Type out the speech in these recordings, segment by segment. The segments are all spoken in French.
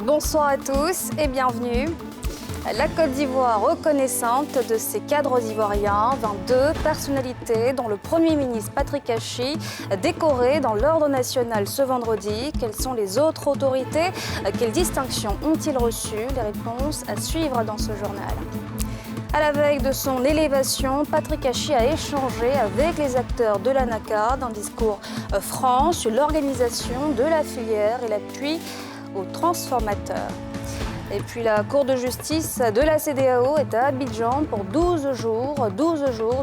Bonsoir à tous et bienvenue. La Côte d'Ivoire reconnaissante de ses cadres ivoiriens, 22 personnalités dont le Premier ministre Patrick Hachi, décoré dans l'Ordre national ce vendredi. Quelles sont les autres autorités? Quelles distinctions ont-ils reçues? Les réponses à suivre dans ce journal. À la veille de son élévation, Patrick Hachi a échangé avec les acteurs de l'ANACAD, un discours franc sur l'organisation de la filière et l'appui aux transformateurs. Et puis la Cour de justice de la CEDEAO est à Abidjan pour 12 jours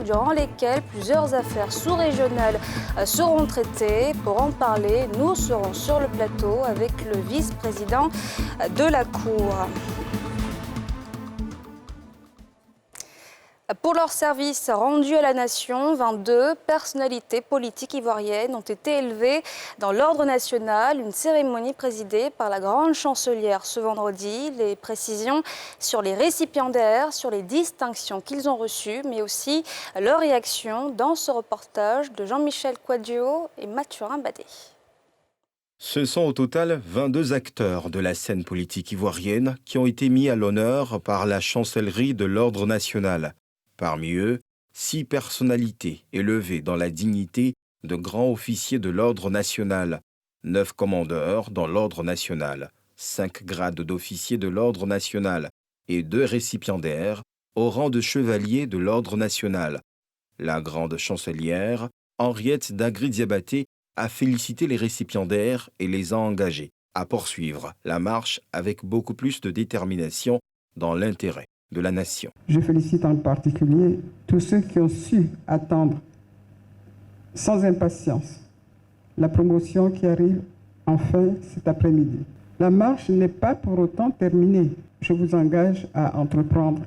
durant lesquels plusieurs affaires sous-régionales seront traitées. Pour en parler, nous serons sur le plateau avec le vice-président de la Cour. Pour leur service rendu à la nation, 22 personnalités politiques ivoiriennes ont été élevées dans l'Ordre national, une cérémonie présidée par la grande chancelière ce vendredi. Les précisions sur les récipiendaires, sur les distinctions qu'ils ont reçues, mais aussi leur réaction dans ce reportage de Jean-Michel Quadio et Mathurin Badé. Ce sont au total 22 acteurs de la scène politique ivoirienne qui ont été mis à l'honneur par la chancellerie de l'Ordre national. Parmi eux, 6 personnalités élevées dans la dignité de grands officiers de l'Ordre national, 9 commandeurs dans l'Ordre national, 5 grades d'officiers de l'Ordre national et 2 récipiendaires au rang de chevaliers de l'Ordre national. La grande chancelière, Henriette Dagri-Diabaté, a félicité les récipiendaires et les a engagés à poursuivre la marche avec beaucoup plus de détermination dans l'intérêt de la nation. Je félicite en particulier tous ceux qui ont su attendre sans impatience la promotion qui arrive enfin cet après-midi. La marche n'est pas pour autant terminée. Je vous engage à entreprendre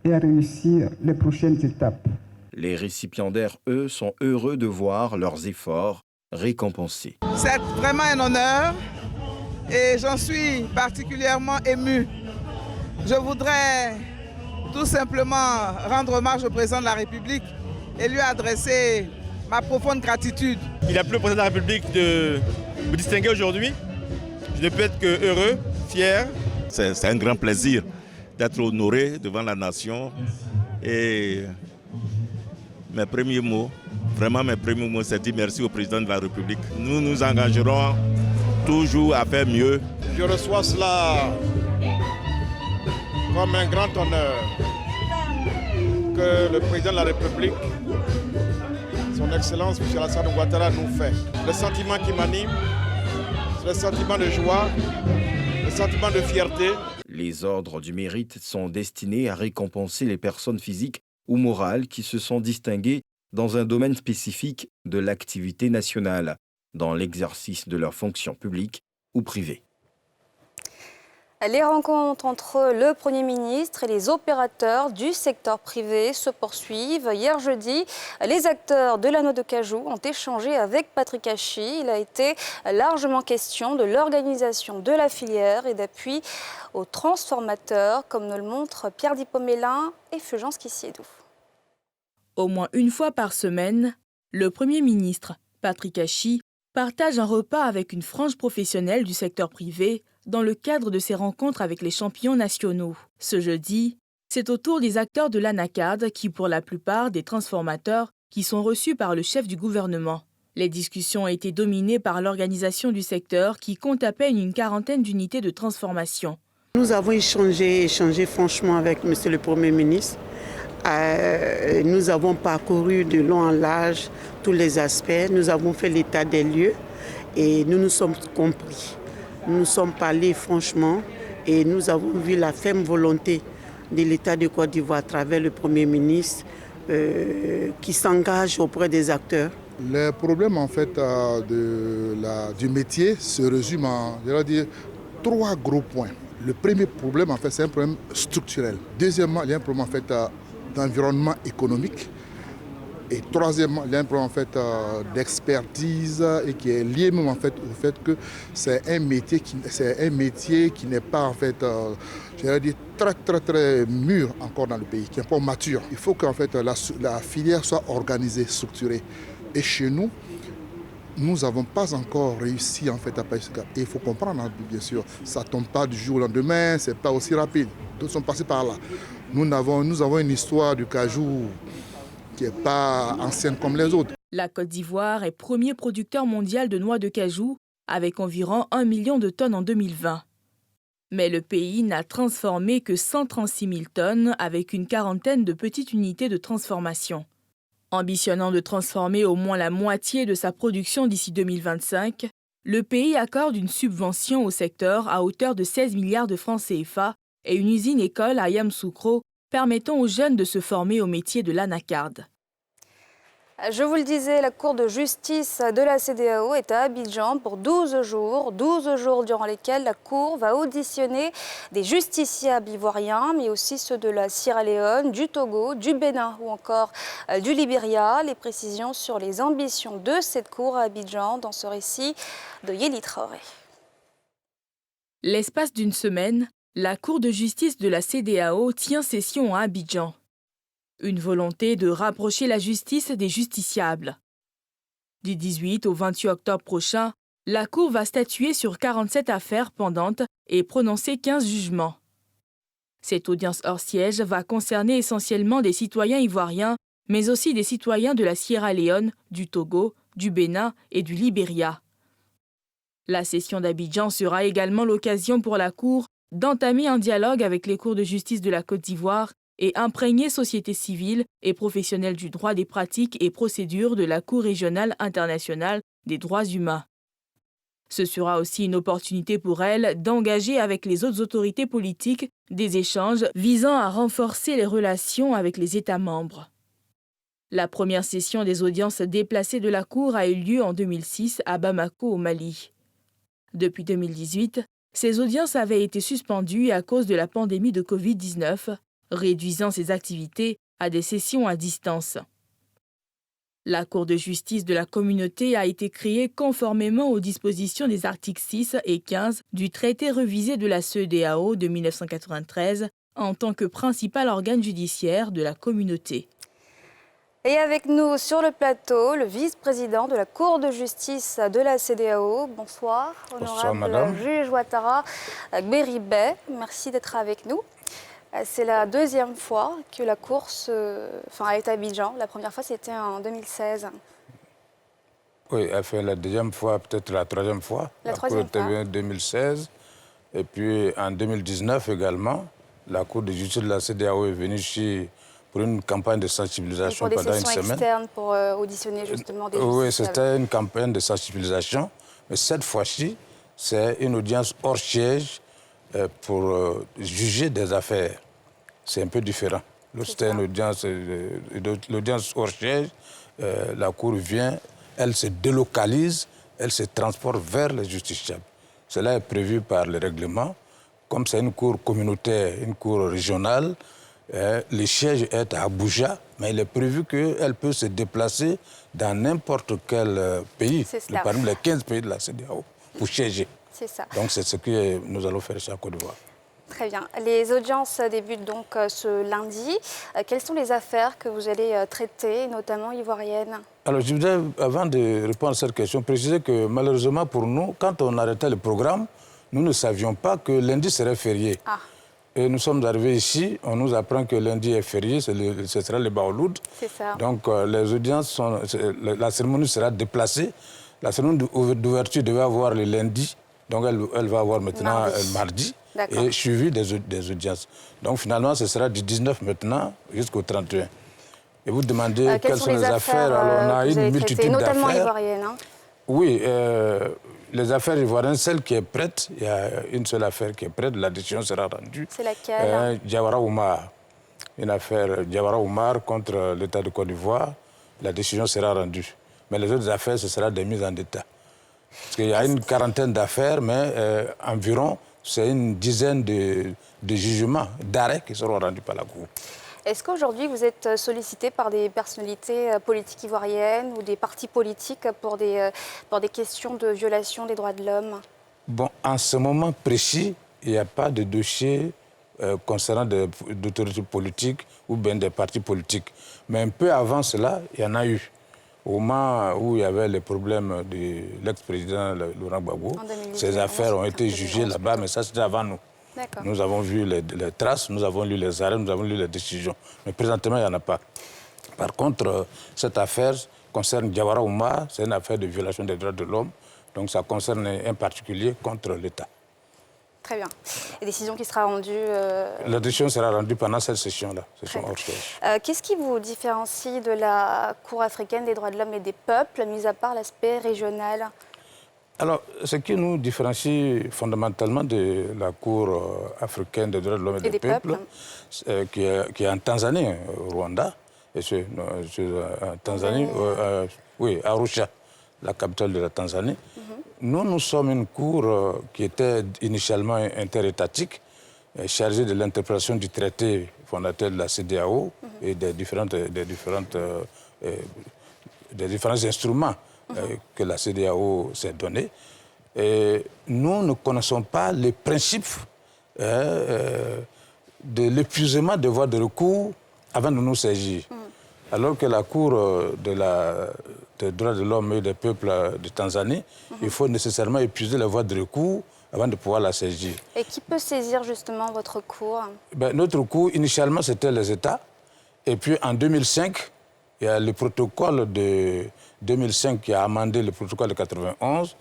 et à réussir les prochaines étapes. Les récipiendaires, eux, sont heureux de voir leurs efforts récompensés. C'est vraiment un honneur et j'en suis particulièrement ému. Je voudrais tout simplement rendre hommage au président de la République et lui adresser ma profonde gratitude. Il a plu au président de la République de me distinguer aujourd'hui. Je ne peux être que heureux, fier. C'est un grand plaisir d'être honoré devant la nation. Et mes premiers mots, c'est dire merci au président de la République. Nous nous engagerons toujours à faire mieux. Je reçois cela comme un grand honneur que le président de la République, son Excellence M. Alassane Ouattara, nous fait. Le sentiment qui m'anime, c'est le sentiment de joie, le sentiment de fierté. Les ordres du mérite sont destinés à récompenser les personnes physiques ou morales qui se sont distinguées dans un domaine spécifique de l'activité nationale, dans l'exercice de leurs fonctions publiques ou privées. Les rencontres entre le Premier ministre et les opérateurs du secteur privé se poursuivent. Hier jeudi, les acteurs de l'anneau de cajou ont échangé avec Patrick Hachi. Il a été largement question de l'organisation de la filière et d'appui aux transformateurs, comme nous le montrent Pierre Dipomélin et Fulgence Kissiedou. Au moins une fois par semaine, le Premier ministre, Patrick Hachi, partage un repas avec une frange professionnelle du secteur privé dans le cadre de ses rencontres avec les champions nationaux. Ce jeudi, c'est au tour des acteurs de l'ANACAD qui, pour la plupart, des transformateurs qui sont reçus par le chef du gouvernement. Les discussions ont été dominées par l'organisation du secteur qui compte à peine une quarantaine d'unités de transformation. Nous avons échangé franchement avec M. le Premier ministre. Nous avons parcouru de long en large tous les aspects. Nous avons fait l'état des lieux et nous nous sommes compris. Nous nous sommes parlé franchement et nous avons vu la ferme volonté de l'État de Côte d'Ivoire à travers le Premier ministre qui s'engage auprès des acteurs. Le problème en fait du métier se résume en 3 gros points. Le premier problème en fait c'est un problème structurel. Deuxièmement, il y a un problème en fait d'environnement économique. Et troisièmement, il y a un problème en fait, d'expertise et qui est lié même en fait, au fait que c'est un métier qui n'est pas en fait, très mûr encore dans le pays, qui n'est pas mature. Il faut qu'en fait la filière soit organisée, structurée. Et chez nous, nous n'avons pas encore réussi en fait à passer ce cap. Et il faut comprendre, hein, bien sûr, ça ne tombe pas du jour au lendemain, ce n'est pas aussi rapide. D'autres sont passés par là. Nous avons une histoire du cajou qui n'est pas ancienne comme les autres. La Côte d'Ivoire est premier producteur mondial de noix de cajou, avec environ 1 million de tonnes en 2020. Mais le pays n'a transformé que 136 000 tonnes, avec une quarantaine de petites unités de transformation. Ambitionnant de transformer au moins la moitié de sa production d'ici 2025, le pays accorde une subvention au secteur à hauteur de 16 milliards de francs CFA et une usine-école à Yamoussoukro permettant aux jeunes de se former au métier de l'anacarde. Je vous le disais, la Cour de justice de la CEDEAO est à Abidjan pour 12 jours durant lesquels la Cour va auditionner des justiciables ivoiriens, mais aussi ceux de la Sierra Leone, du Togo, du Bénin ou encore du Libéria. Les précisions sur les ambitions de cette Cour à Abidjan dans ce récit de Yéli Traoré. L'espace d'une semaine, la Cour de justice de la CEDEAO tient session à Abidjan. Une volonté de rapprocher la justice des justiciables. Du 18 au 28 octobre prochain, la Cour va statuer sur 47 affaires pendantes et prononcer 15 jugements. Cette audience hors siège va concerner essentiellement des citoyens ivoiriens, mais aussi des citoyens de la Sierra Leone, du Togo, du Bénin et du Libéria. La session d'Abidjan sera également l'occasion pour la Cour d'entamer un dialogue avec les cours de justice de la Côte d'Ivoire et imprégner société civile et professionnels du droit des pratiques et procédures de la Cour régionale internationale des droits humains. Ce sera aussi une opportunité pour elle d'engager avec les autres autorités politiques des échanges visant à renforcer les relations avec les États membres. La première session des audiences déplacées de la Cour a eu lieu en 2006 à Bamako, au Mali. Depuis 2018, ces audiences avaient été suspendues à cause de la pandémie de Covid-19, réduisant ses activités à des sessions à distance. La Cour de justice de la communauté a été créée conformément aux dispositions des articles 6 et 15 du traité révisé de la CEDEAO de 1993 en tant que principal organe judiciaire de la communauté. Et avec nous sur le plateau, le vice-président de la Cour de justice de la CEDEAO. Bonsoir, honorable madame. Juge Ouattara Gberigbé. Merci d'être avec nous. C'est la deuxième fois que la Cour est à Abidjan. La première fois, c'était en 2016. Oui, elle fait la deuxième fois, peut-être la troisième fois. La troisième fois. Cour était en 2016. Et puis en 2019 également, la Cour de justice de la CEDEAO est venue ici pour une campagne de sensibilisation pendant une semaine. Pour des sessions externes pour auditionner justement des Oui, justiciables. c'était une campagne de sensibilisation. Mais cette fois-ci, c'est une audience hors siège pour juger des affaires. C'est un peu différent. C'était une audience, l'audience hors siège, la Cour vient, elle se délocalise, elle se transporte vers les justiciables. Cela est prévu par le règlement. Comme c'est une cour communautaire, une cour régionale, le siège est à Abuja, mais il est prévu qu'elle peut se déplacer dans n'importe quel pays, parmi les 15 pays de la CEDEAO, pour siéger. C'est ça. Donc c'est ce que nous allons faire ici à Côte d'Ivoire. Très bien. Les audiences débutent donc ce lundi. Quelles sont les affaires que vous allez traiter, notamment ivoiriennes? Alors je voudrais, avant de répondre à cette question, préciser que malheureusement pour nous, quand on arrêtait le programme, nous ne savions pas que lundi serait férié. Ah. Et nous sommes arrivés ici, on nous apprend que lundi est férié, ce sera le Baouloud. C'est ça. Donc les audiences, la cérémonie sera déplacée. La cérémonie d'ouverture devait avoir le lundi, donc elle va avoir maintenant mardi. Et suivi des audiences. Donc finalement, ce sera du 19 maintenant jusqu'au 31. Et vous demandez quelles sont les affaires. Alors on a une multitude d'affaires. Notamment ivoiriennes. Hein? Oui, les affaires ivoiriennes, celle qui est prête, il y a une seule affaire qui est prête, la décision sera rendue. C'est laquelle? Diawara Oumar. Une affaire Diawara Oumar contre l'État de Côte d'Ivoire. La décision sera rendue. Mais les autres affaires, ce sera des mises en état. Parce qu'il y a une quarantaine d'affaires, mais environ, c'est une dizaine de jugements, d'arrêts qui seront rendus par la Cour. Est-ce qu'aujourd'hui, vous êtes sollicité par des personnalités politiques ivoiriennes ou des partis politiques pour des questions de violation des droits de l'homme? Bon, en ce moment précis, il n'y a pas de dossier concernant d'autorités politiques ou bien des partis politiques. Mais un peu avant cela, il y en a eu. au moment où il y avait les problèmes de l'ex-président Laurent Gbagbo, ces affaires ont été jugées là-bas, mais ça c'était avant nous. Nous avons vu les traces, nous avons lu les arrêts, nous avons lu les décisions. Mais présentement, il n'y en a pas. Par contre, cette affaire concerne Diawara Oumar, c'est une affaire de violation des droits de l'homme, donc ça concerne un particulier contre l'État. Très bien. Et décision qui sera rendue... La décision sera rendue pendant cette session-là, session hors siège. Qu'est-ce qui vous différencie de la Cour africaine des droits de l'homme et des peuples, mis à part l'aspect régional? Alors, ce qui nous différencie fondamentalement de la Cour africaine des droits de l'homme et des peuples, qui est en Tanzanie, au Rwanda, et en Tanzanie, oui, à Arusha, la capitale de la Tanzanie. Nous sommes une cour qui était initialement interétatique, chargée de l'interprétation du traité fondateur de la CEDEAO et des différents instruments que la CEDEAO s'est donnés. Et nous ne connaissons pas les principes de l'épuisement des voies de recours avant de nous saisir. Alors que la Cour des droits de l'homme et des peuples de Tanzanie, il faut nécessairement épuiser les voies de recours avant de pouvoir la saisir. Et qui peut saisir justement votre cour? Notre cour, initialement, c'était les États. Et puis en 2005, il y a le protocole de 2005 qui a amendé le protocole de 91,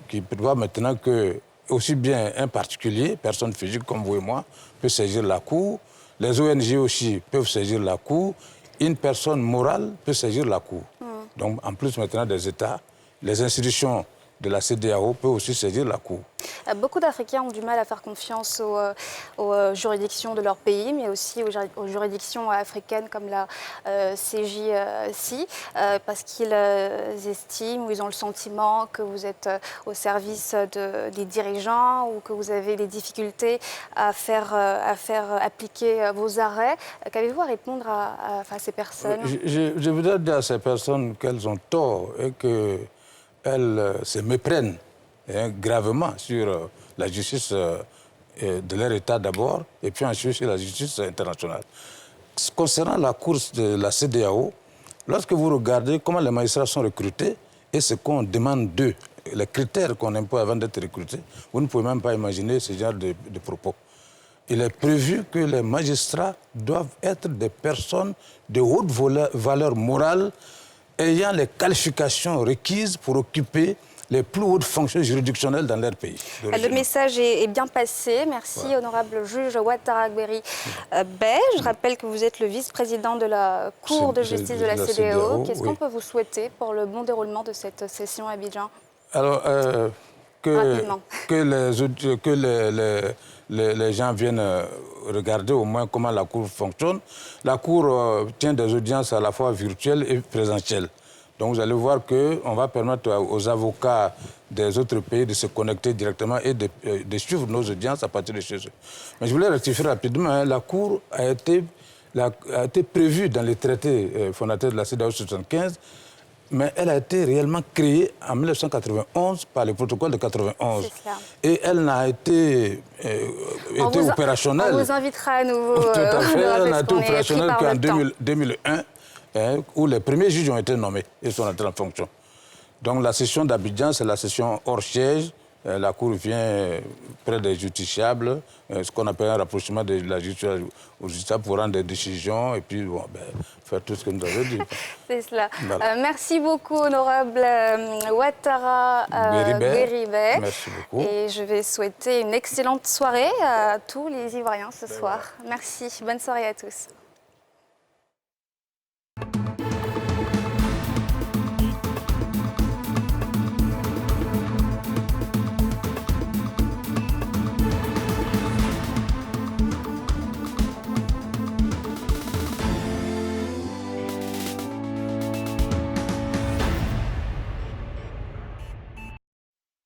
qui prévoit maintenant que aussi bien un particulier, personne physique comme vous et moi, peut saisir la Cour. Les ONG aussi peuvent saisir la Cour. Une personne morale peut saisir la Cour. Donc, en plus maintenant des États, les institutions de la CEDEAO peuvent aussi saisir la Cour. Beaucoup d'Africains ont du mal à faire confiance aux juridictions de leur pays, mais aussi aux juridictions africaines comme la CJC, parce qu'ils estiment ou ils ont le sentiment que vous êtes au service des dirigeants ou que vous avez des difficultés à faire appliquer vos arrêts. Qu'avez-vous à répondre à ces personnes? Je voudrais dire à ces personnes qu'elles ont tort et qu'elles se méprennent gravement sur la justice de leur État d'abord, et puis ensuite sur la justice internationale. Concernant la course de la CEDEAO, lorsque vous regardez comment les magistrats sont recrutés et ce qu'on demande d'eux, les critères qu'on impose avant d'être recrutés, vous ne pouvez même pas imaginer ce genre de propos. Il est prévu que les magistrats doivent être des personnes de haute valeur morale ayant les qualifications requises pour occuper les plus hautes fonctions juridictionnelles dans leur pays. Le message est bien passé. Merci, honorable juge Ouattara Gberi Bey. Je rappelle que vous êtes le vice-président de la Cour de justice de la CEDEAO. Qu'est-ce qu'on peut vous souhaiter pour le bon déroulement de cette session à Abidjan? Alors, que les gens viennent regarder au moins comment la Cour fonctionne. La Cour tient des audiences à la fois virtuelles et présentielles. Donc vous allez voir qu'on va permettre aux avocats des autres pays de se connecter directement et de suivre nos audiences à partir de chez eux. Mais je voulais rectifier rapidement, la Cour a été prévue dans les traités fondateurs de la CEDEAO 75, mais elle a été réellement créée en 1991 par le protocole de 91. Et elle n'a été opérationnelle. On vous invitera à nouveau. Tout à fait, elle n'a été opérationnelle qu'en 2001. Où les premiers juges ont été nommés et sont entrés en fonction. Donc la session d'Abidjan, c'est la session hors siège. La Cour vient près des justiciables, ce qu'on appelle un rapprochement de la justice au justiciable pour rendre des décisions et puis faire tout ce que nous avons dit. C'est cela. Voilà. Merci beaucoup, honorable Ouattara Gberi Bey. Merci beaucoup. Et je vais souhaiter une excellente soirée à tous les Ivoiriens ce soir. Merci. Bonne soirée à tous.